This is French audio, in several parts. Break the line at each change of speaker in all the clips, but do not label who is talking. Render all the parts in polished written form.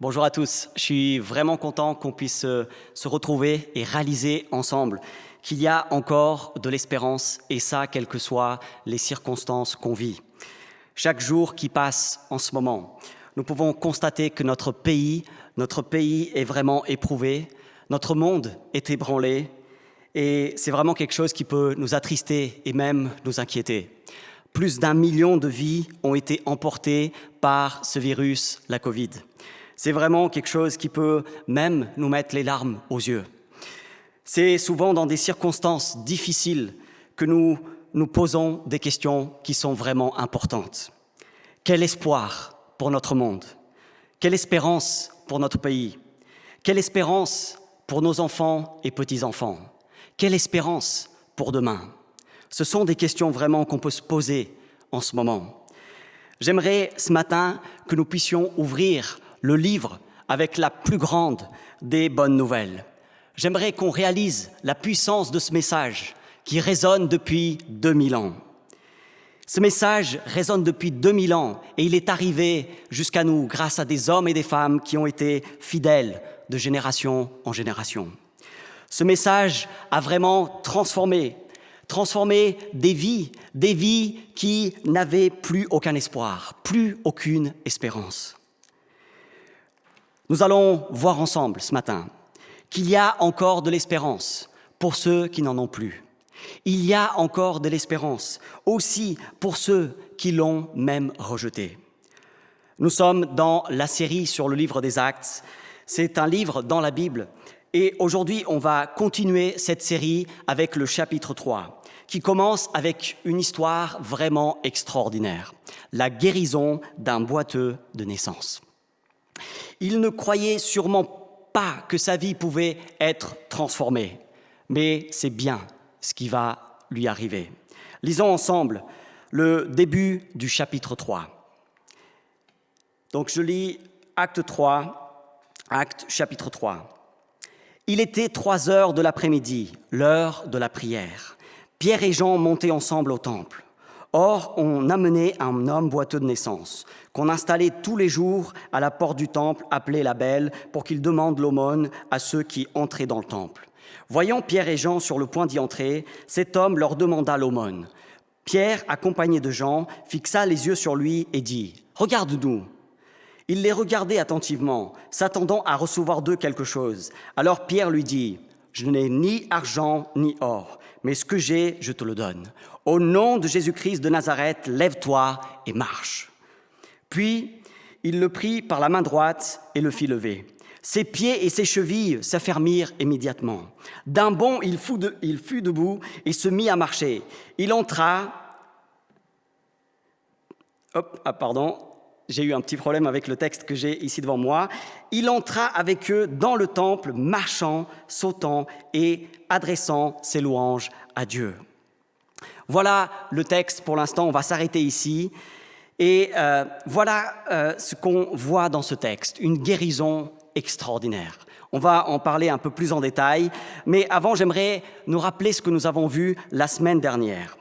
Bonjour à tous, je suis vraiment content qu'on puisse se retrouver et réaliser ensemble qu'il y a encore de l'espérance, et ça, quelles que soient les circonstances qu'on vit. Chaque jour qui passe en ce moment, nous pouvons constater que notre pays est vraiment éprouvé, notre monde est ébranlé, et c'est vraiment quelque chose qui peut nous attrister et même nous inquiéter. Plus d'1 million de vies ont été emportées par ce virus, la Covid. C'est vraiment quelque chose qui peut même nous mettre les larmes aux yeux. C'est souvent dans des circonstances difficiles que nous nous posons des questions qui sont vraiment importantes. Quel espoir pour notre monde? Quelle espérance pour notre pays? Quelle espérance pour nos enfants et petits-enfants? Quelle espérance pour demain? Ce sont des questions vraiment qu'on peut se poser en ce moment. J'aimerais ce matin que nous puissions ouvrir le livre avec la plus grande des bonnes nouvelles. J'aimerais qu'on réalise la puissance de ce message qui résonne depuis 2000 ans. Ce message résonne depuis 2000 ans et il est arrivé jusqu'à nous grâce à des hommes et des femmes qui ont été fidèles de génération en génération. Ce message a vraiment transformé des vies qui n'avaient plus aucun espoir, plus aucune espérance. Nous allons voir ensemble ce matin qu'il y a encore de l'espérance pour ceux qui n'en ont plus. Il y a encore de l'espérance aussi pour ceux qui l'ont même rejeté. Nous sommes dans la série sur le livre des Actes. C'est un livre dans la Bible. Et aujourd'hui, on va continuer cette série avec le chapitre 3, qui commence avec une histoire vraiment extraordinaire, la guérison d'un boiteux de naissance. Il ne croyait sûrement pas que sa vie pouvait être transformée, mais c'est bien ce qui va lui arriver. Lisons ensemble le début du chapitre 3. Donc je lis Acte chapitre 3. Il était 3 heures de l'après-midi, l'heure de la prière. Pierre et Jean montaient ensemble au temple. Or, on amenait un homme boiteux de naissance, qu'on installait tous les jours à la porte du temple, appelé la Belle, pour qu'il demande l'aumône à ceux qui entraient dans le temple. Voyant Pierre et Jean sur le point d'y entrer, cet homme leur demanda l'aumône. Pierre, accompagné de Jean, fixa les yeux sur lui et dit « Regarde-nous ». Il les regardait attentivement, s'attendant à recevoir d'eux quelque chose. Alors Pierre lui dit « Je n'ai ni argent ni or, mais ce que j'ai, je te le donne. Au nom de Jésus-Christ de Nazareth, lève-toi et marche. » Puis il le prit par la main droite et le fit lever. Ses pieds et ses chevilles s'affermirent immédiatement. D'un bond, il fut debout et se mit à marcher. Il entra... J'ai eu un petit problème avec le texte que j'ai ici devant moi. Il entra avec eux dans le temple, marchant, sautant et adressant ses louanges à Dieu. Voilà le texte pour l'instant, on va s'arrêter ici. Et voilà ce qu'on voit dans ce texte, une guérison extraordinaire. On va en parler un peu plus en détail, mais avant, j'aimerais nous rappeler ce que nous avons vu la semaine dernière.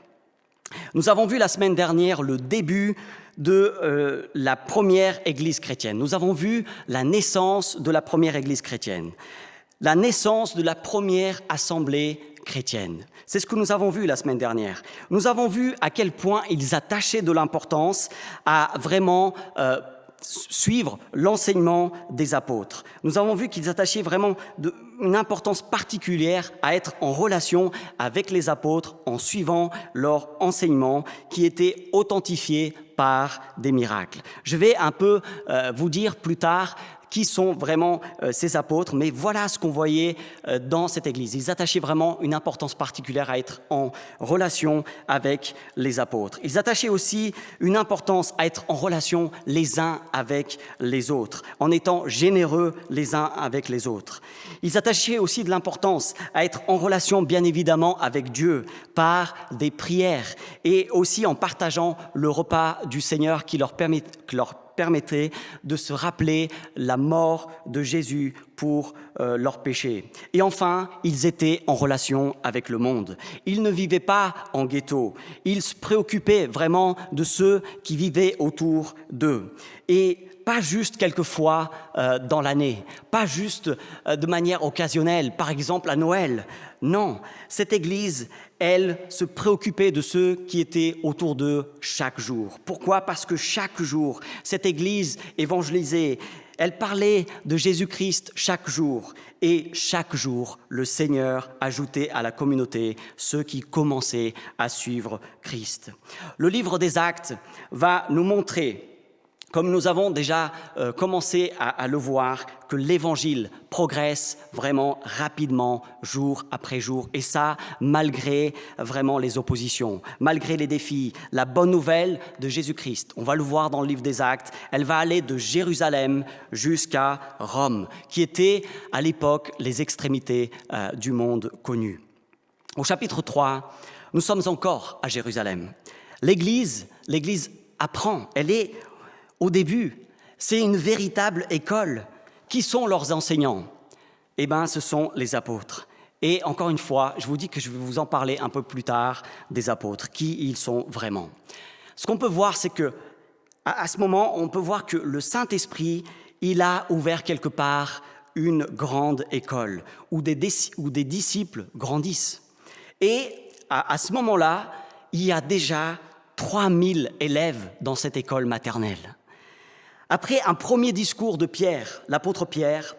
Nous avons vu la semaine dernière le début de la première Église chrétienne. Nous avons vu la naissance de la première Église chrétienne, la naissance de la première assemblée chrétienne. C'est ce que nous avons vu la semaine dernière. Nous avons vu à quel point ils attachaient de l'importance à vraiment suivre l'enseignement des apôtres. Nous avons vu qu'ils attachaient vraiment une importance particulière à être en relation avec les apôtres en suivant leur enseignement qui était authentifié par des miracles. Je vais un peu vous dire plus tard qui sont vraiment ces apôtres, mais voilà ce qu'on voyait dans cette Église. Ils attachaient vraiment une importance particulière à être en relation avec les apôtres. Ils attachaient aussi une importance à être en relation les uns avec les autres, en étant généreux les uns avec les autres. Ils attachaient aussi de l'importance à être en relation, bien évidemment, avec Dieu, par des prières, et aussi en partageant le repas du Seigneur qui leur permettait de se rappeler la mort de Jésus pour leurs péchés. Et enfin, ils étaient en relation avec le monde. Ils ne vivaient pas en ghetto. Ils se préoccupaient vraiment de ceux qui vivaient autour d'eux. Et pas juste quelquefois dans l'année, pas juste de manière occasionnelle, par exemple à Noël. Non, cette Église, elle se préoccupait de ceux qui étaient autour d'eux chaque jour. Pourquoi ? Parce que chaque jour, cette Église évangélisait, elle parlait de Jésus-Christ chaque jour. Et chaque jour, le Seigneur ajoutait à la communauté ceux qui commençaient à suivre Christ. Le livre des Actes va nous montrer, comme nous avons déjà commencé à le voir, que l'Évangile progresse vraiment rapidement, jour après jour. Et ça, malgré vraiment les oppositions, malgré les défis. La bonne nouvelle de Jésus-Christ, on va le voir dans le livre des Actes, elle va aller de Jérusalem jusqu'à Rome, qui était à l'époque les extrémités du monde connu. Au chapitre 3, nous sommes encore à Jérusalem. L'Église apprend, elle est au début, c'est une véritable école. Qui sont leurs enseignants ? Eh bien, ce sont les apôtres. Et encore une fois, je vous dis que je vais vous en parler un peu plus tard des apôtres, qui ils sont vraiment. Ce qu'on peut voir, c'est que à ce moment, on peut voir que le Saint-Esprit, il a ouvert quelque part une grande école où des disciples grandissent. Et à ce moment-là, il y a déjà 3000 élèves dans cette école maternelle. Après un premier discours de Pierre, l'apôtre Pierre,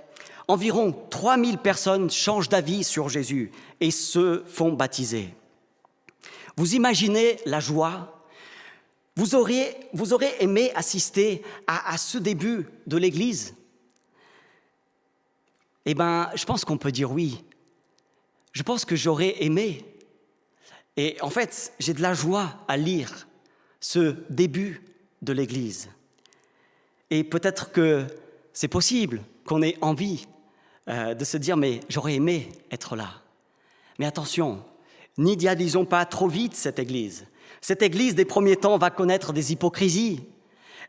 environ 3000 personnes changent d'avis sur Jésus et se font baptiser. Vous imaginez la joie ? Vous aurez aimé assister à ce début de l'Église ? Eh bien, je pense qu'on peut dire oui. Je pense que j'aurais aimé. Et en fait, j'ai de la joie à lire ce début de l'Église. Et peut-être que c'est possible qu'on ait envie de se dire « mais j'aurais aimé être là ». Mais attention, n'idéalisons pas trop vite cette Église. Cette Église des premiers temps va connaître des hypocrisies,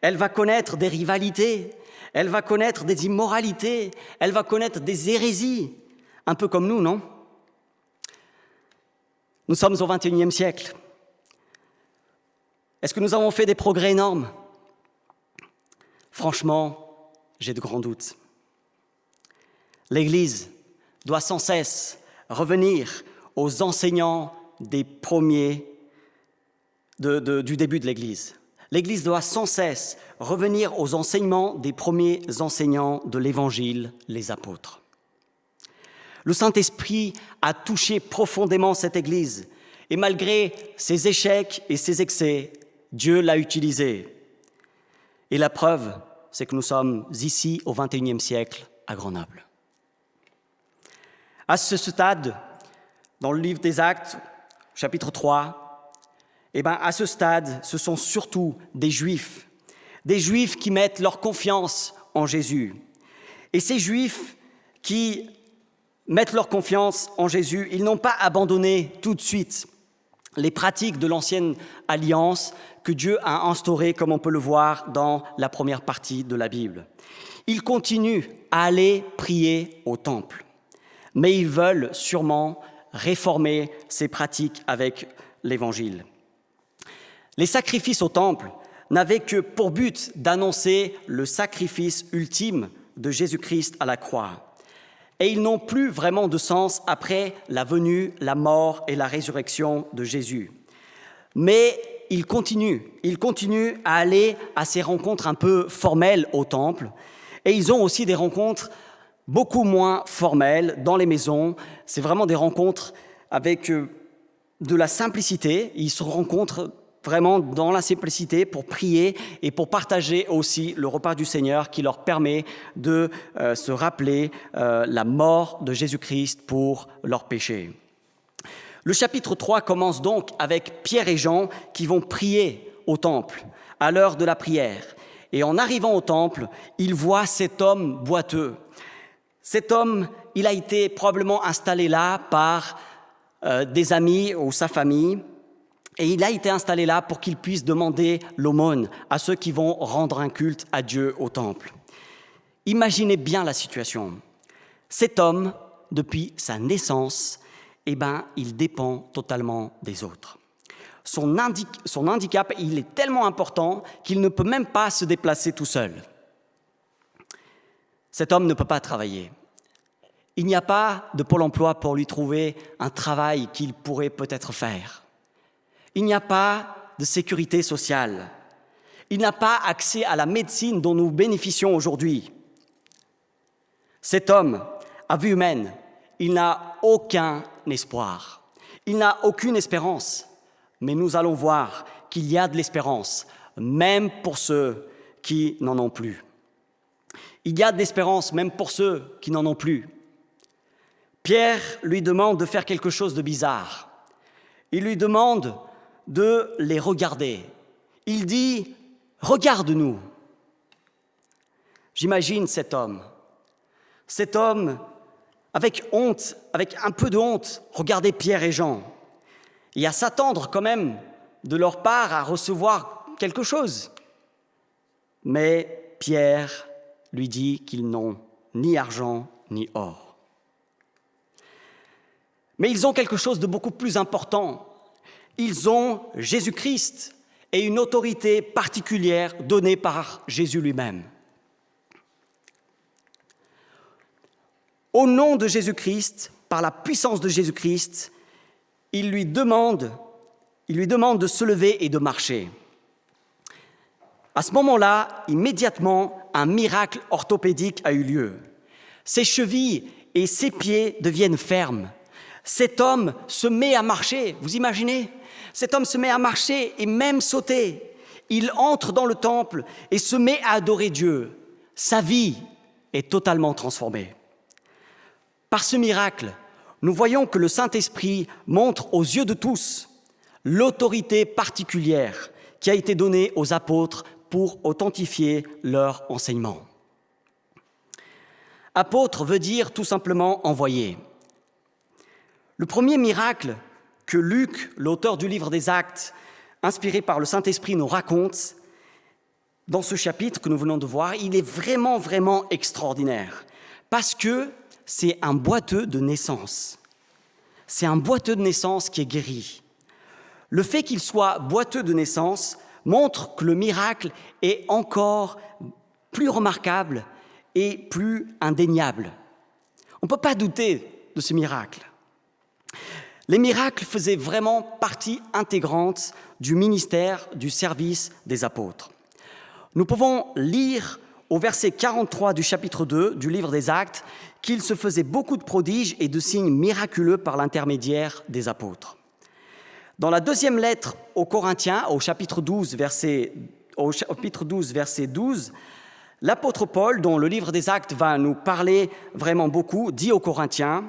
elle va connaître des rivalités, elle va connaître des immoralités, elle va connaître des hérésies, un peu comme nous, non ? Nous sommes au XXIe siècle. Est-ce que nous avons fait des progrès énormes ? Franchement, j'ai de grands doutes. L'Église doit sans cesse revenir aux enseignants des premiers du début de l'Église. L'Église doit sans cesse revenir aux enseignements des premiers enseignants de l'Évangile, les apôtres. Le Saint-Esprit a touché profondément cette Église et malgré ses échecs et ses excès, Dieu l'a utilisée. Et la preuve, c'est que nous sommes ici au XXIe siècle à Grenoble. À ce stade, dans le livre des Actes, chapitre 3, à ce stade, ce sont surtout des Juifs qui mettent leur confiance en Jésus. Et ces Juifs qui mettent leur confiance en Jésus, ils n'ont pas abandonné tout de suite les pratiques de l'ancienne alliance que Dieu a instaurées, comme on peut le voir dans la première partie de la Bible. Ils continuent à aller prier au temple, mais ils veulent sûrement réformer ces pratiques avec l'Évangile. Les sacrifices au temple n'avaient que pour but d'annoncer le sacrifice ultime de Jésus-Christ à la croix. Et ils n'ont plus vraiment de sens après la venue, la mort et la résurrection de Jésus. Mais ils continuent à aller à ces rencontres un peu formelles au temple. Et ils ont aussi des rencontres beaucoup moins formelles dans les maisons. C'est vraiment des rencontres avec de la simplicité. Ils se rencontrent vraiment dans la simplicité pour prier et pour partager aussi le repas du Seigneur qui leur permet de se rappeler la mort de Jésus-Christ pour leurs péchés. Le chapitre 3 commence donc avec Pierre et Jean qui vont prier au temple à l'heure de la prière. Et en arrivant au temple, ils voient cet homme boiteux. Cet homme, il a été probablement installé là par des amis ou sa famille. Et il a été installé là pour qu'il puisse demander l'aumône à ceux qui vont rendre un culte à Dieu au temple. Imaginez bien la situation. Cet homme, depuis sa naissance, il dépend totalement des autres. Son handicap, il est tellement important qu'il ne peut même pas se déplacer tout seul. Cet homme ne peut pas travailler. Il n'y a pas de Pôle emploi pour lui trouver un travail qu'il pourrait peut-être faire. Il n'y a pas de sécurité sociale. Il n'a pas accès à la médecine dont nous bénéficions aujourd'hui. Cet homme, à vue humaine, il n'a aucun espoir. Il n'a aucune espérance. Mais nous allons voir qu'il y a de l'espérance, même pour ceux qui n'en ont plus. Il y a de l'espérance, même pour ceux qui n'en ont plus. Pierre lui demande de faire quelque chose de bizarre. Il lui demande de les regarder. Il dit « Regarde-nous ». J'imagine cet homme avec honte, avec un peu de honte, regardait Pierre et Jean et à s'attendre quand même de leur part à recevoir quelque chose. Mais Pierre lui dit qu'ils n'ont ni argent ni or. Mais ils ont quelque chose de beaucoup plus important. Ils ont Jésus-Christ et une autorité particulière donnée par Jésus lui-même. Au nom de Jésus-Christ, par la puissance de Jésus-Christ, il lui demande de se lever et de marcher. À ce moment-là, immédiatement, un miracle orthopédique a eu lieu. Ses chevilles et ses pieds deviennent fermes. Cet homme se met à marcher, vous imaginez ? Cet homme se met à marcher et même sauter. Il entre dans le temple et se met à adorer Dieu. Sa vie est totalement transformée. Par ce miracle, nous voyons que le Saint-Esprit montre aux yeux de tous l'autorité particulière qui a été donnée aux apôtres pour authentifier leur enseignement. Apôtre veut dire tout simplement envoyé. Le premier miracle que Luc, l'auteur du livre des Actes, inspiré par le Saint-Esprit, nous raconte, dans ce chapitre que nous venons de voir, il est vraiment, vraiment extraordinaire. Parce que c'est un boiteux de naissance. C'est un boiteux de naissance qui est guéri. Le fait qu'il soit boiteux de naissance montre que le miracle est encore plus remarquable et plus indéniable. On ne peut pas douter de ce miracle. Les miracles faisaient vraiment partie intégrante du ministère, du service des apôtres. Nous pouvons lire au verset 43 du chapitre 2 du livre des Actes qu'il se faisait beaucoup de prodiges et de signes miraculeux par l'intermédiaire des apôtres. Dans la deuxième lettre aux Corinthiens, au chapitre 12, verset 12, l'apôtre Paul, dont le livre des Actes va nous parler vraiment beaucoup, dit aux Corinthiens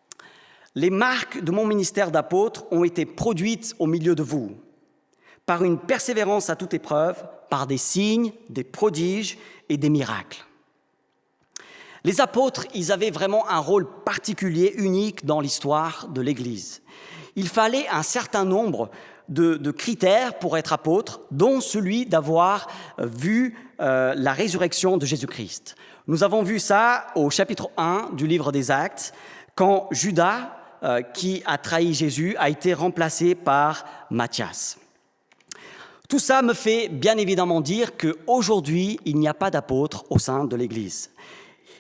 « Les marques de mon ministère d'apôtre ont été produites au milieu de vous, par une persévérance à toute épreuve, par des signes, des prodiges et des miracles. » Les apôtres, ils avaient vraiment un rôle particulier, unique dans l'histoire de l'Église. Il fallait un certain nombre de critères pour être apôtre, dont celui d'avoir vu la résurrection de Jésus-Christ. Nous avons vu ça au chapitre 1 du livre des Actes, quand Judas, qui a trahi Jésus, a été remplacé par Matthias. Tout ça me fait bien évidemment dire qu'aujourd'hui, il n'y a pas d'apôtres au sein de l'Église.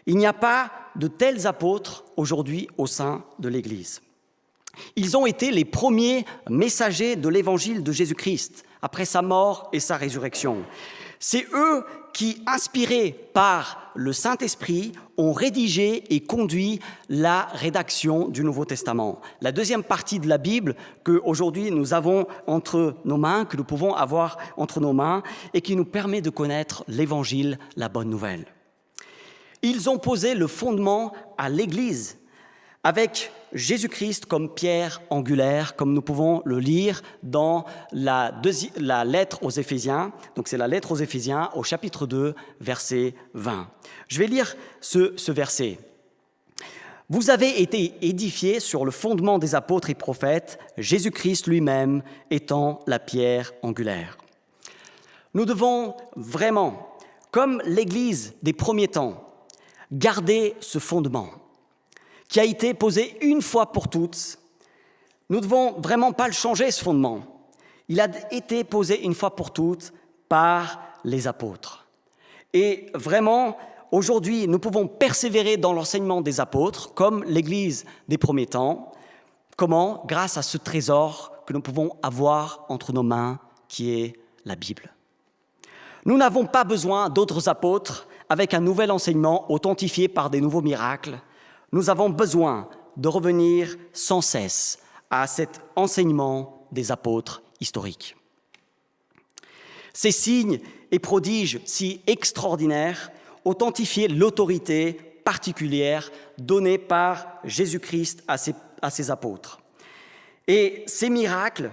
Il n'y a pas de tels apôtres aujourd'hui au sein de l'Église. Ils ont été les premiers messagers de l'évangile de Jésus-Christ, après sa mort et sa résurrection. C'est eux qui, inspirés par le Saint-Esprit, ont rédigé et conduit la rédaction du Nouveau Testament. La deuxième partie de la Bible qu'aujourd'hui nous avons entre nos mains, que nous pouvons avoir entre nos mains, et qui nous permet de connaître l'Évangile, la bonne nouvelle. Ils ont posé le fondement à l'Église, avec Jésus-Christ comme pierre angulaire, comme nous pouvons le lire dans la lettre aux Éphésiens. Donc c'est la lettre aux Éphésiens au chapitre 2, verset 20. Je vais lire ce verset. Vous avez été édifiés sur le fondement des apôtres et prophètes, Jésus-Christ lui-même étant la pierre angulaire. Nous devons vraiment, comme l'Église des premiers temps, garder ce fondement qui a été posé une fois pour toutes. Nous ne devons vraiment pas le changer, ce fondement. Il a été posé une fois pour toutes par les apôtres. Et vraiment, aujourd'hui, nous pouvons persévérer dans l'enseignement des apôtres, comme l'Église des premiers temps. Comment? Grâce à ce trésor que nous pouvons avoir entre nos mains, qui est la Bible. Nous n'avons pas besoin d'autres apôtres avec un nouvel enseignement authentifié par des nouveaux miracles. Nous avons besoin de revenir sans cesse à cet enseignement des apôtres historiques. Ces signes et prodiges si extraordinaires authentifiaient l'autorité particulière donnée par Jésus-Christ à ses apôtres. Et ces miracles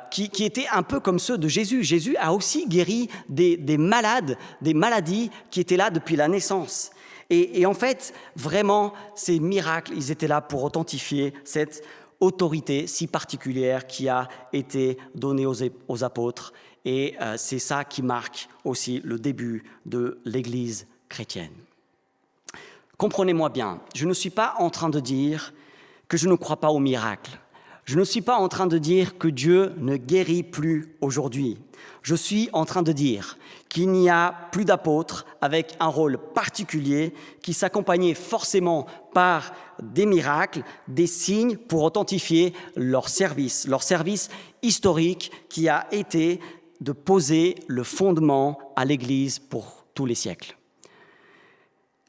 qui étaient un peu comme ceux de Jésus. Jésus a aussi guéri des malades, des maladies qui étaient là depuis la naissance. Et en fait, vraiment, ces miracles, ils étaient là pour authentifier cette autorité si particulière qui a été donnée aux apôtres. Et c'est ça qui marque aussi le début de l'Église chrétienne. Comprenez-moi bien, je ne suis pas en train de dire que je ne crois pas aux miracles. Je ne suis pas en train de dire que Dieu ne guérit plus aujourd'hui. Je suis en train de dire qu'il n'y a plus d'apôtres avec un rôle particulier qui s'accompagnait forcément par des miracles, des signes pour authentifier leur service historique qui a été de poser le fondement à l'Église pour tous les siècles.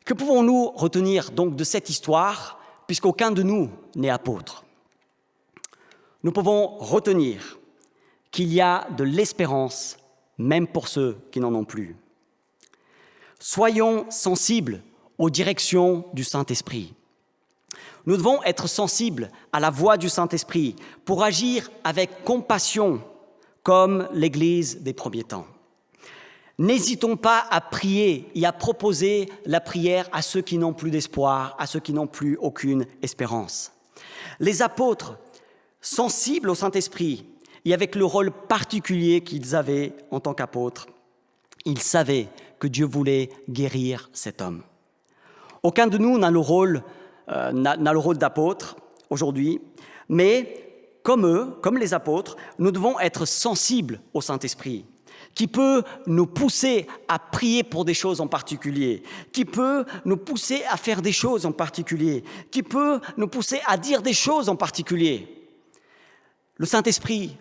Que pouvons-nous retenir donc de cette histoire, puisqu'aucun de nous n'est apôtre ? Nous pouvons retenir qu'il y a de l'espérance, même pour ceux qui n'en ont plus. Soyons sensibles aux directions du Saint-Esprit. Nous devons être sensibles à la voix du Saint-Esprit pour agir avec compassion, comme l'Église des premiers temps. N'hésitons pas à prier et à proposer la prière à ceux qui n'ont plus d'espoir, à ceux qui n'ont plus aucune espérance. Les apôtres, sensibles au Saint-Esprit et avec le rôle particulier qu'ils avaient en tant qu'apôtres, ils savaient que Dieu voulait guérir cet homme. Aucun de nous n'a le rôle d'apôtre aujourd'hui, mais comme eux, comme les apôtres, nous devons être sensibles au Saint-Esprit, qui peut nous pousser à prier pour des choses en particulier, qui peut nous pousser à faire des choses en particulier, qui peut nous pousser à dire des choses en particulier. Le Saint-Esprit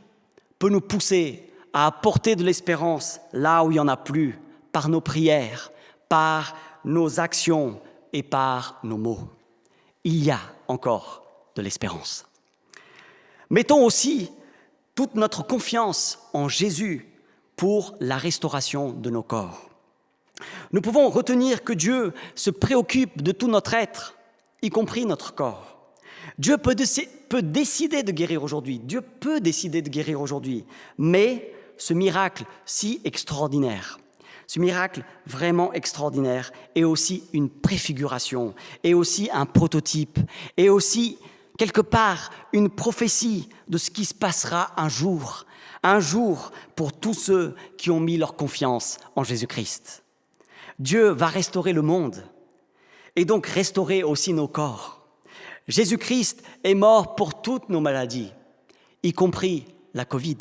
peut nous pousser à apporter de l'espérance là où il n'y en a plus, par nos prières, par nos actions et par nos mots. Il y a encore de l'espérance. Mettons aussi toute notre confiance en Jésus pour la restauration de nos corps. Nous pouvons retenir que Dieu se préoccupe de tout notre être, y compris notre corps. Dieu peut décider de guérir aujourd'hui. Dieu peut décider de guérir aujourd'hui. Mais ce miracle si extraordinaire, ce miracle vraiment extraordinaire est aussi une préfiguration, est aussi un prototype, est aussi quelque part une prophétie de ce qui se passera un jour pour tous ceux qui ont mis leur confiance en Jésus-Christ. Dieu va restaurer le monde et donc restaurer aussi nos corps. Jésus-Christ est mort pour toutes nos maladies, y compris la Covid.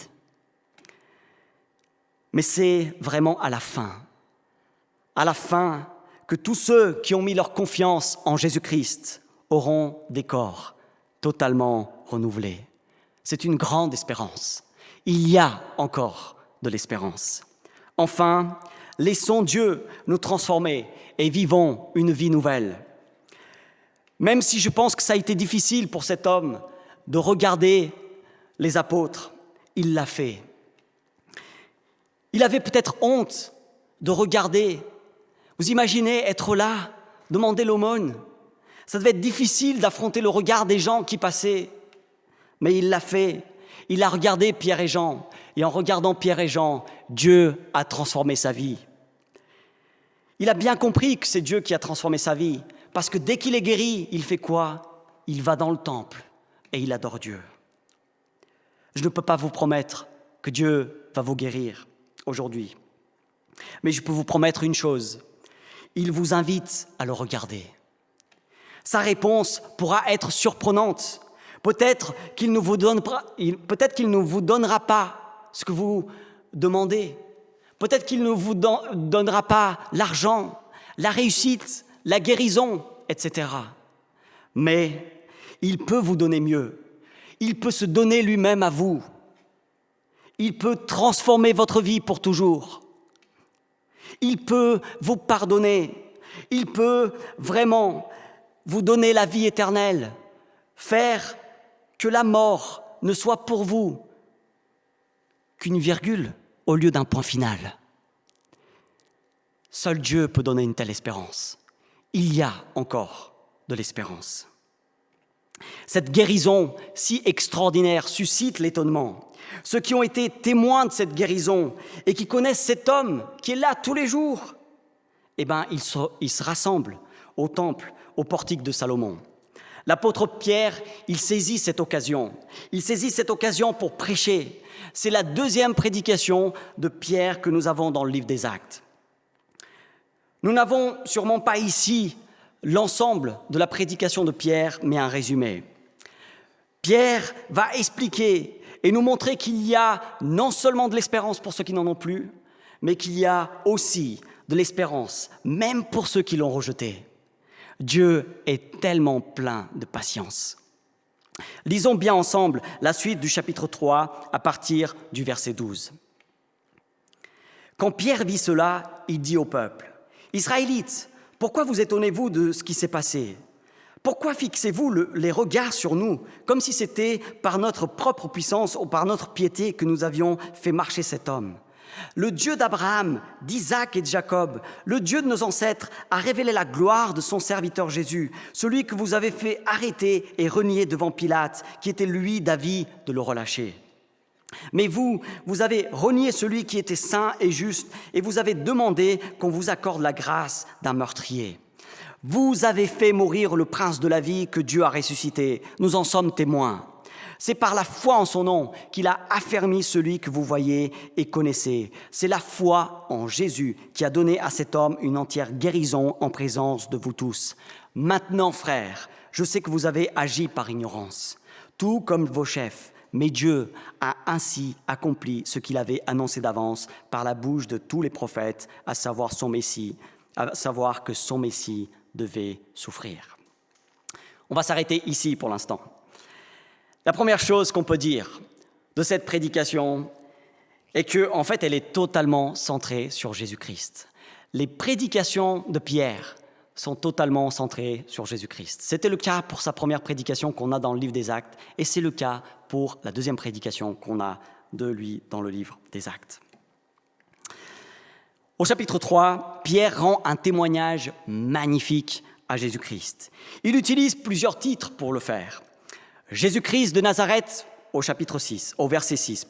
Mais c'est vraiment à la fin que tous ceux qui ont mis leur confiance en Jésus-Christ auront des corps totalement renouvelés. C'est une grande espérance. Il y a encore de l'espérance. Enfin, laissons Dieu nous transformer et vivons une vie nouvelle. Même si je pense que ça a été difficile pour cet homme de regarder les apôtres, il l'a fait. Il avait peut-être honte de regarder. Vous imaginez être là, demander l'aumône. Ça devait être difficile d'affronter le regard des gens qui passaient. Mais il l'a fait. Il a regardé Pierre et Jean. Et en regardant Pierre et Jean, Dieu a transformé sa vie. Il a bien compris que c'est Dieu qui a transformé sa vie, Parce que dès qu'il est guéri, il fait quoi? Il va dans le temple et il adore Dieu. Je ne peux pas vous promettre que Dieu va vous guérir aujourd'hui. Mais je peux vous promettre une chose. Il vous invite à le regarder. Sa réponse pourra être surprenante. Peut-être qu'il ne vous donnera pas ce que vous demandez. Peut-être qu'il ne vous donnera pas l'argent, la réussite, la guérison, etc. Mais il peut vous donner mieux. Il peut se donner lui-même à vous. Il peut transformer votre vie pour toujours. Il peut vous pardonner. Il peut vraiment vous donner la vie éternelle. Faire que la mort ne soit pour vous qu'une virgule au lieu d'un point final. Seul Dieu peut donner une telle espérance. Il y a encore de l'espérance. Cette guérison si extraordinaire suscite l'étonnement. Ceux qui ont été témoins de cette guérison et qui connaissent cet homme qui est là tous les jours, ils se rassemblent au temple, au portique de Salomon. L'apôtre Pierre, il saisit cette occasion. Il saisit cette occasion pour prêcher. C'est la deuxième prédication de Pierre que nous avons dans le livre des Actes. Nous n'avons sûrement pas ici l'ensemble de la prédication de Pierre, mais un résumé. Pierre va expliquer et nous montrer qu'il y a non seulement de l'espérance pour ceux qui n'en ont plus, mais qu'il y a aussi de l'espérance, même pour ceux qui l'ont rejeté. Dieu est tellement plein de patience. Lisons bien ensemble la suite du chapitre 3 à partir du verset 12. Quand Pierre vit cela, il dit au peuple, « Israélites, pourquoi vous étonnez-vous de ce qui s'est passé ? Pourquoi fixez-vous les regards sur nous, comme si c'était par notre propre puissance ou par notre piété que nous avions fait marcher cet homme ? Le Dieu d'Abraham, d'Isaac et de Jacob, le Dieu de nos ancêtres, a révélé la gloire de son serviteur Jésus, celui que vous avez fait arrêter et renier devant Pilate, qui était lui d'avis de le relâcher. Mais vous avez renié celui qui était saint et juste, et vous avez demandé qu'on vous accorde la grâce d'un meurtrier. Vous avez fait mourir le prince de la vie que Dieu a ressuscité. Nous en sommes témoins. C'est par la foi en son nom qu'il a affermi celui que vous voyez et connaissez. C'est la foi en Jésus qui a donné à cet homme une entière guérison en présence de vous tous. Maintenant, frères, je sais que vous avez agi par ignorance, tout comme vos chefs. Mais Dieu a ainsi accompli ce qu'il avait annoncé d'avance par la bouche de tous les prophètes, à savoir que son Messie devait souffrir. On va s'arrêter ici pour l'instant. La première chose qu'on peut dire de cette prédication est qu'en fait, elle est totalement centrée sur Jésus-Christ. Les prédications de Pierre sont totalement centrées sur Jésus-Christ. C'était le cas pour sa première prédication qu'on a dans le livre des Actes, et c'est le cas pour la deuxième prédication qu'on a de lui dans le livre des Actes. Au chapitre 3, Pierre rend un témoignage magnifique à Jésus-Christ. Il utilise plusieurs titres pour le faire. Jésus-Christ de Nazareth au verset 6.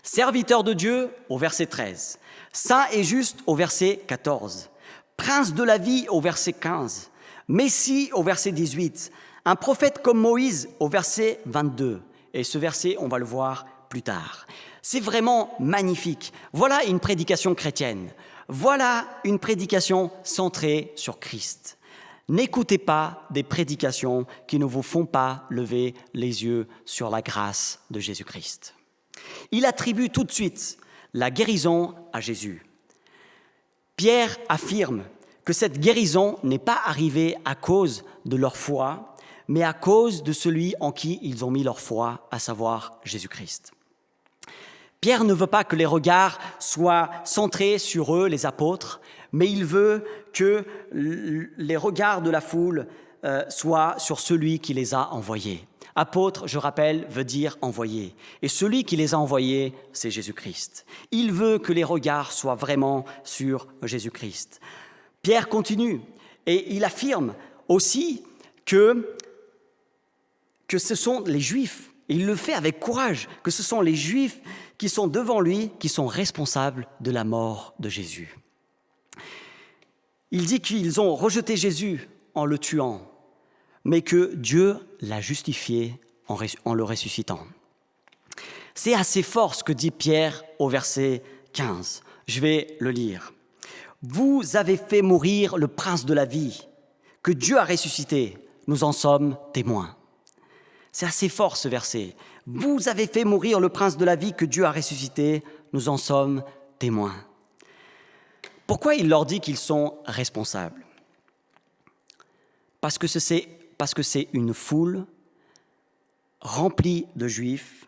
Serviteur de Dieu au verset 13. Saint et juste au verset 14. Prince de la vie au verset 15. Messie au verset 18. Un prophète comme Moïse au verset 22. Et ce verset, on va le voir plus tard. C'est vraiment magnifique. Voilà une prédication chrétienne. Voilà une prédication centrée sur Christ. N'écoutez pas des prédications qui ne vous font pas lever les yeux sur la grâce de Jésus-Christ. Il attribue tout de suite la guérison à Jésus. Pierre affirme que cette guérison n'est pas arrivée à cause de leur foi, mais à cause de celui en qui ils ont mis leur foi, à savoir Jésus-Christ. Pierre ne veut pas que les regards soient centrés sur eux, les apôtres, mais il veut que les regards de la foule soient sur celui qui les a envoyés. Apôtre, je rappelle, veut dire envoyé. Et celui qui les a envoyés, c'est Jésus-Christ. Il veut que les regards soient vraiment sur Jésus-Christ. Pierre continue et il affirme aussi que ce sont les Juifs, et il le fait avec courage, que ce sont les Juifs qui sont devant lui, qui sont responsables de la mort de Jésus. Il dit qu'ils ont rejeté Jésus en le tuant, mais que Dieu l'a justifié en le ressuscitant. C'est assez fort ce que dit Pierre au verset 15. Je vais le lire. « Vous avez fait mourir le prince de la vie, que Dieu a ressuscité. Nous en sommes témoins. » C'est assez fort ce verset. « Vous avez fait mourir le prince de la vie, que Dieu a ressuscité. Nous en sommes témoins. » Pourquoi il leur dit qu'ils sont responsables ? Parce que c'est une foule remplie de Juifs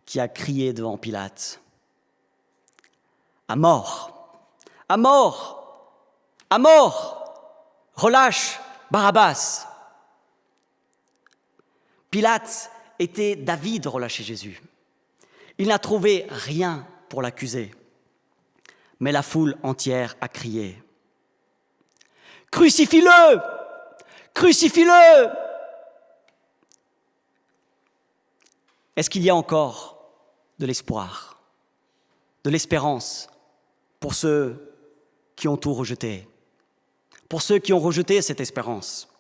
qui a crié devant Pilate. « À mort! À mort! À mort! Relâche Barabbas !» Pilate était d'avis de relâcher Jésus. Il n'a trouvé rien pour l'accuser. Mais la foule entière a crié « Crucifie-le! Crucifie-le » Est-ce qu'il y a encore de l'espoir, de l'espérance pour ceux qui ont tout rejeté, pour ceux qui ont rejeté cette espérance?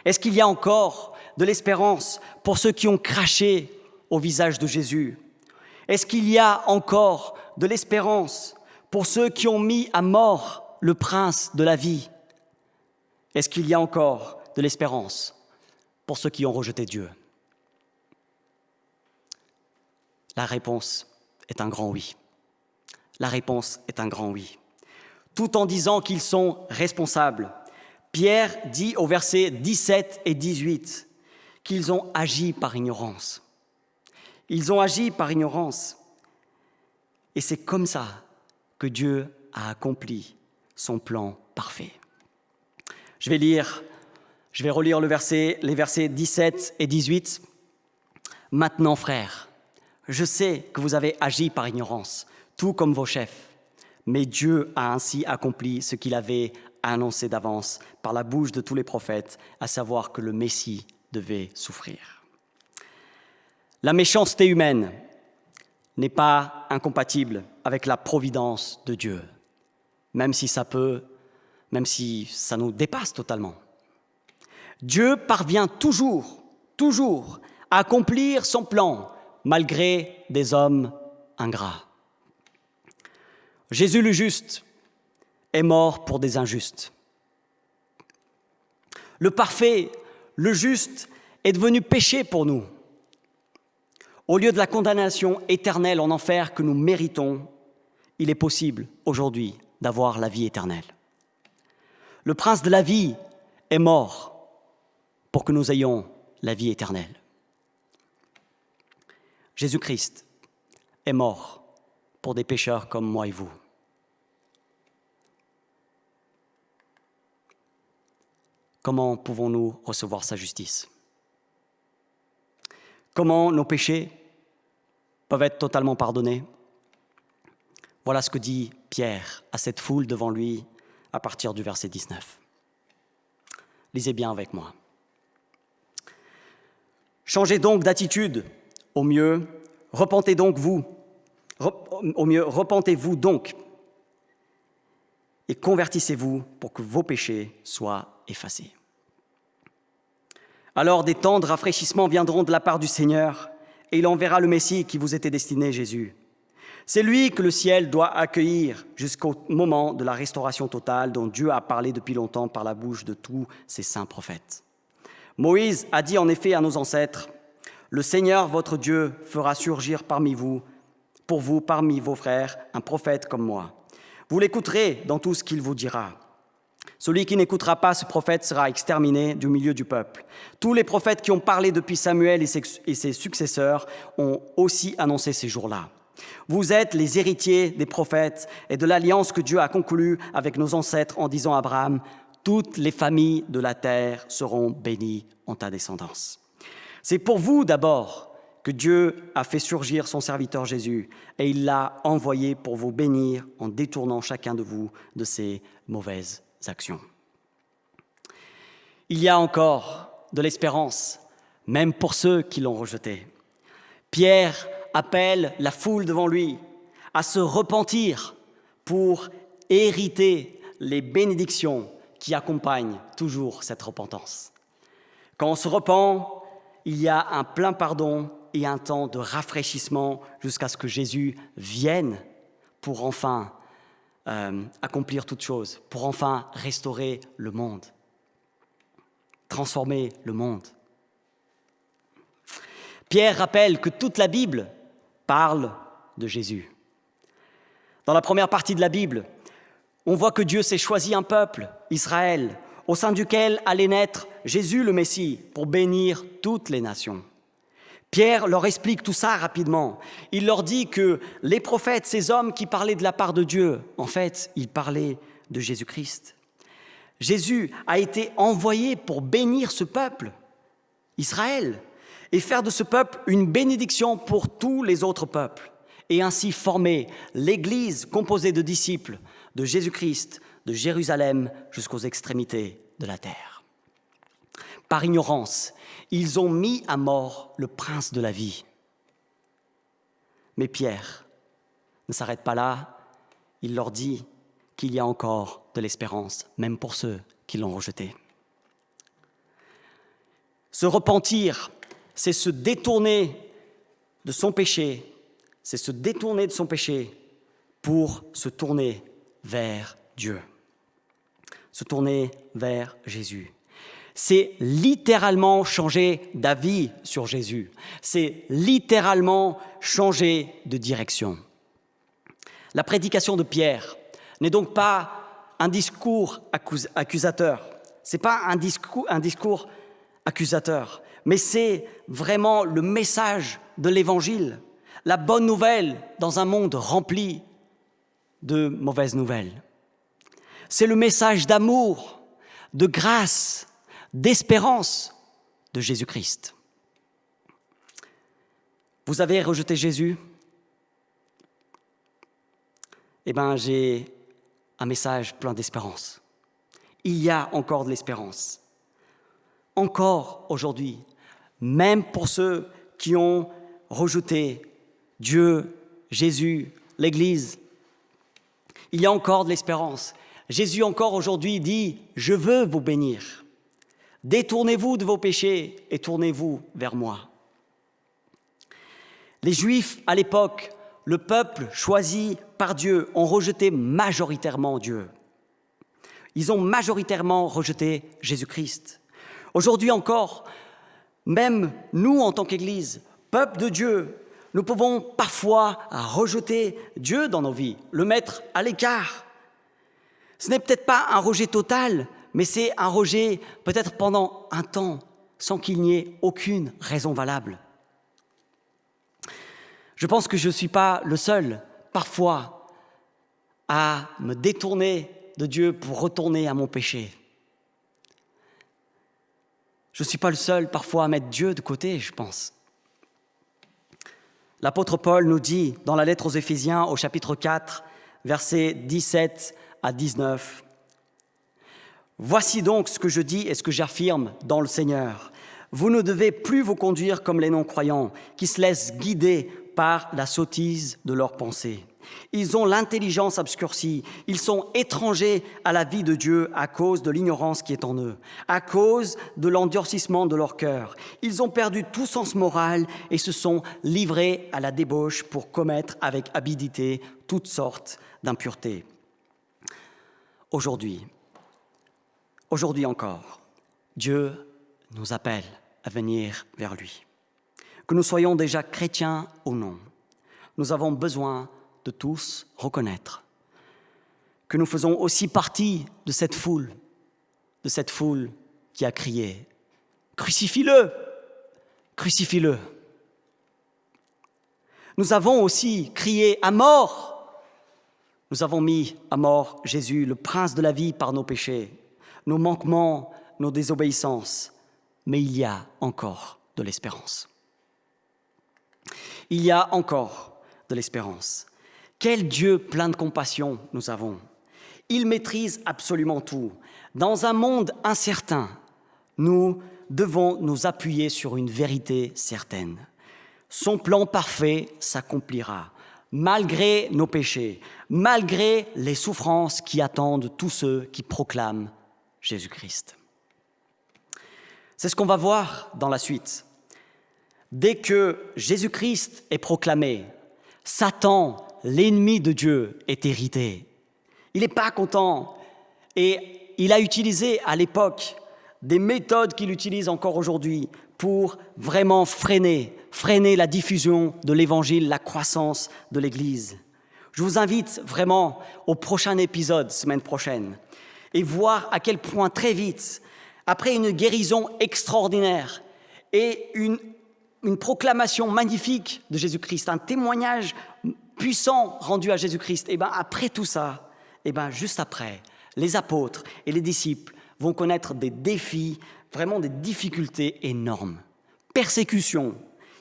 Est-ce qu'il y a encore de l'espérance pour ceux qui ont craché au visage de Jésus? Est-ce qu'il y a encore de l'espérance pour ceux qui ont mis à mort le prince de la vie? Est-ce qu'il y a encore de l'espérance pour ceux qui ont rejeté Dieu? La réponse est un grand oui. La réponse est un grand oui. Tout en disant qu'ils sont responsables, Pierre dit au verset 17 et 18 qu'ils ont agi par ignorance. Ils ont agi par ignorance. Et c'est comme ça que Dieu a accompli son plan parfait. Je vais relire les versets 17 et 18. « Maintenant, frères, je sais que vous avez agi par ignorance, tout comme vos chefs, mais Dieu a ainsi accompli ce qu'il avait annoncé d'avance par la bouche de tous les prophètes, à savoir que le Messie devait souffrir. » La méchanceté humaine n'est pas incompatible avec la providence de Dieu, même si ça nous dépasse totalement. Dieu parvient toujours à accomplir son plan malgré des hommes ingrats. Jésus le juste est mort pour des injustes. Le parfait, le juste, est devenu péché pour nous. Au lieu de la condamnation éternelle en enfer que nous méritons, il est possible aujourd'hui d'avoir la vie éternelle. Le prince de la vie est mort pour que nous ayons la vie éternelle. Jésus-Christ est mort pour des pécheurs comme moi et vous. Comment pouvons-nous recevoir sa justice? Comment nos péchés peuvent être totalement pardonnés? Voilà ce que dit Pierre à cette foule devant lui à partir du verset 19. Lisez bien avec moi. « Changez donc d'attitude, au mieux, repentez-vous donc et convertissez-vous pour que vos péchés soient effacés. Alors des temps de rafraîchissement viendront de la part du Seigneur et il enverra le Messie qui vous était destiné, Jésus. C'est lui que le ciel doit accueillir jusqu'au moment de la restauration totale dont Dieu a parlé depuis longtemps par la bouche de tous ses saints prophètes. Moïse a dit en effet à nos ancêtres, « Le Seigneur, votre Dieu, fera surgir parmi vos frères, un prophète comme moi. Vous l'écouterez dans tout ce qu'il vous dira. Celui qui n'écoutera pas ce prophète sera exterminé du milieu du peuple. Tous les prophètes qui ont parlé depuis Samuel et ses successeurs ont aussi annoncé ces jours-là. Vous êtes les héritiers des prophètes et de l'alliance que Dieu a conclue avec nos ancêtres en disant à Abraham, « Toutes les familles de la terre seront bénies en ta descendance. » C'est pour vous d'abord que Dieu a fait surgir son serviteur Jésus et il l'a envoyé pour vous bénir en détournant chacun de vous de ses mauvaises actions. Il y a encore de l'espérance, même pour ceux qui l'ont rejeté. Pierre appelle la foule devant lui à se repentir pour hériter les bénédictions qui accompagne toujours cette repentance. Quand on se repent, il y a un plein pardon et un temps de rafraîchissement jusqu'à ce que Jésus vienne pour enfin accomplir toute chose, pour enfin restaurer le monde, transformer le monde. Pierre rappelle que toute la Bible parle de Jésus. Dans la première partie de la Bible, on voit que Dieu s'est choisi un peuple, Israël, au sein duquel allait naître Jésus le Messie pour bénir toutes les nations. Pierre leur explique tout ça rapidement. Il leur dit que les prophètes, ces hommes qui parlaient de la part de Dieu, en fait, ils parlaient de Jésus-Christ. Jésus a été envoyé pour bénir ce peuple, Israël, et faire de ce peuple une bénédiction pour tous les autres peuples, et ainsi former l'Église composée de disciples de Jésus-Christ, de Jérusalem jusqu'aux extrémités de la terre. Par ignorance, ils ont mis à mort le prince de la vie. Mais Pierre ne s'arrête pas là. Il leur dit qu'il y a encore de l'espérance, même pour ceux qui l'ont rejeté. Se repentir, c'est se détourner de son péché, c'est se détourner de son péché pour se tourner vers Dieu, se tourner vers Jésus. C'est littéralement changer d'avis sur Jésus. C'est littéralement changer de direction. La prédication de Pierre n'est donc pas un discours accusateur. Ce n'est pas un discours accusateur, mais c'est vraiment le message de l'Évangile, la bonne nouvelle dans un monde rempli de mauvaises nouvelles. C'est le message d'amour, de grâce, d'espérance de Jésus-Christ. Vous avez rejeté Jésus ? Eh bien, j'ai un message plein d'espérance. Il y a encore de l'espérance. Encore aujourd'hui, même pour ceux qui ont rejeté Dieu, Jésus, l'Église, il y a encore de l'espérance. Jésus encore aujourd'hui dit « Je veux vous bénir ». Détournez-vous de vos péchés et tournez-vous vers moi. Les Juifs, à l'époque, le peuple choisi par Dieu, ont rejeté majoritairement Dieu. Ils ont majoritairement rejeté Jésus-Christ. Aujourd'hui encore, même nous, en tant qu'Église, peuple de Dieu, nous pouvons parfois rejeter Dieu dans nos vies, le mettre à l'écart. Ce n'est peut-être pas un rejet total, mais c'est un rejet peut-être pendant un temps, sans qu'il n'y ait aucune raison valable. Je pense que je ne suis pas le seul, parfois, à me détourner de Dieu pour retourner à mon péché. Je ne suis pas le seul, parfois, à mettre Dieu de côté, je pense. L'apôtre Paul nous dit, dans la lettre aux Éphésiens, au chapitre 4, versets 17 à 19, « Voici donc ce que je dis et ce que j'affirme dans le Seigneur. Vous ne devez plus vous conduire comme les non-croyants qui se laissent guider par la sottise de leurs pensées. Ils ont l'intelligence obscurcie, ils sont étrangers à la vie de Dieu à cause de l'ignorance qui est en eux, à cause de l'endurcissement de leur cœur. Ils ont perdu tout sens moral et se sont livrés à la débauche pour commettre avec avidité toutes sortes d'impuretés. » Aujourd'hui encore, Dieu nous appelle à venir vers lui. Que nous soyons déjà chrétiens ou non, nous avons besoin de tous reconnaître que nous faisons aussi partie de cette foule qui a crié « Crucifie-le ! Crucifie-le !» Nous avons aussi crié « À mort !» Nous avons mis à mort Jésus, le prince de la vie, par nos péchés, nos manquements, nos désobéissances. Mais il y a encore de l'espérance. Il y a encore de l'espérance. Quel Dieu plein de compassion nous avons. Il maîtrise absolument tout. Dans un monde incertain, nous devons nous appuyer sur une vérité certaine. Son plan parfait s'accomplira, malgré nos péchés, malgré les souffrances qui attendent tous ceux qui proclament Jésus-Christ. C'est ce qu'on va voir dans la suite. Dès que Jésus-Christ est proclamé, Satan, l'ennemi de Dieu, est irrité. Il n'est pas content et il a utilisé à l'époque des méthodes qu'il utilise encore aujourd'hui pour vraiment freiner la diffusion de l'Évangile, la croissance de l'Église. Je vous invite vraiment au prochain épisode, semaine prochaine, et voir à quel point très vite, après une guérison extraordinaire et une proclamation magnifique de Jésus-Christ, un témoignage puissant rendu à Jésus-Christ, et après tout ça, juste après, les apôtres et les disciples vont connaître des défis, vraiment des difficultés énormes. Persécution,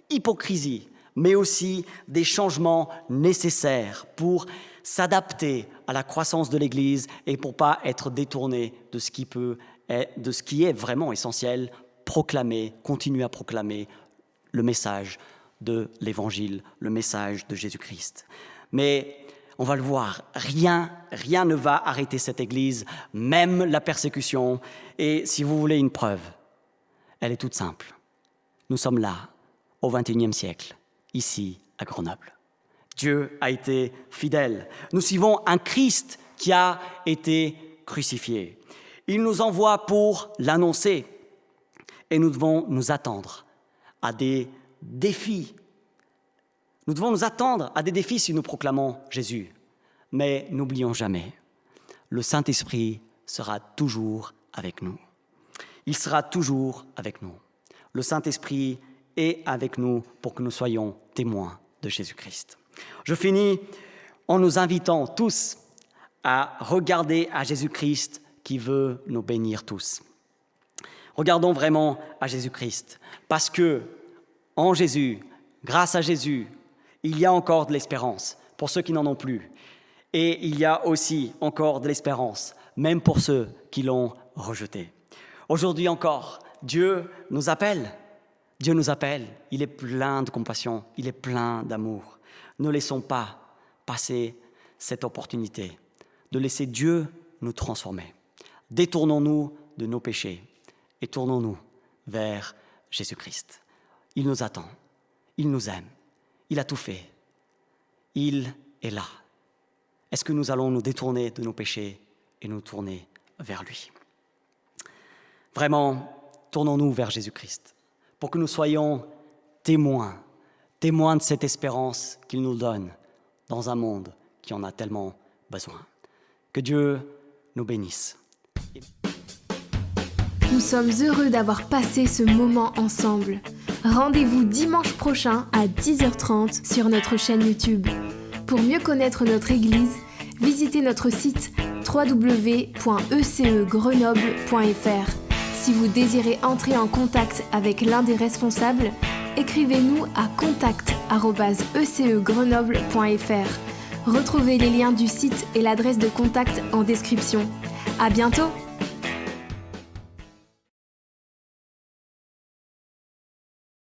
hypocrisie, mais aussi des changements nécessaires pour s'adapter à la croissance de l'Église et pour ne pas être détourné de ce qui est vraiment essentiel, continuer à proclamer le message de l'Évangile, le message de Jésus-Christ. Mais on va le voir, rien ne va arrêter cette Église, même la persécution. Et si vous voulez une preuve, elle est toute simple. Nous sommes là, au XXIe siècle, ici à Grenoble. Dieu a été fidèle. Nous suivons un Christ qui a été crucifié. Il nous envoie pour l'annoncer. Et nous devons nous attendre à des défis. Nous devons nous attendre à des défis si nous proclamons Jésus. Mais n'oublions jamais, le Saint-Esprit sera toujours avec nous. Il sera toujours avec nous. Le Saint-Esprit est avec nous pour que nous soyons témoins de Jésus-Christ. Je finis en nous invitant tous à regarder à Jésus-Christ qui veut nous bénir tous. Regardons vraiment à Jésus-Christ, parce que en Jésus, grâce à Jésus, il y a encore de l'espérance pour ceux qui n'en ont plus. Et il y a aussi encore de l'espérance, même pour ceux qui l'ont rejeté. Aujourd'hui encore, Dieu nous appelle. Dieu nous appelle. Il est plein de compassion, il est plein d'amour. Ne laissons pas passer cette opportunité de laisser Dieu nous transformer. Détournons-nous de nos péchés et tournons-nous vers Jésus-Christ. Il nous attend, il nous aime, il a tout fait, il est là. Est-ce que nous allons nous détourner de nos péchés et nous tourner vers lui? Vraiment, tournons-nous vers Jésus-Christ pour que nous soyons témoins de cette espérance qu'il nous donne dans un monde qui en a tellement besoin. Que Dieu nous bénisse.
Nous sommes heureux d'avoir passé ce moment ensemble. Rendez-vous dimanche prochain à 10h30 sur notre chaîne YouTube. Pour mieux connaître notre Église, visitez notre site www.ecegrenoble.fr. Si vous désirez entrer en contact avec l'un des responsables, écrivez-nous à contact@ecegrenoble.fr. Retrouvez les liens du site et l'adresse de contact en description. À bientôt!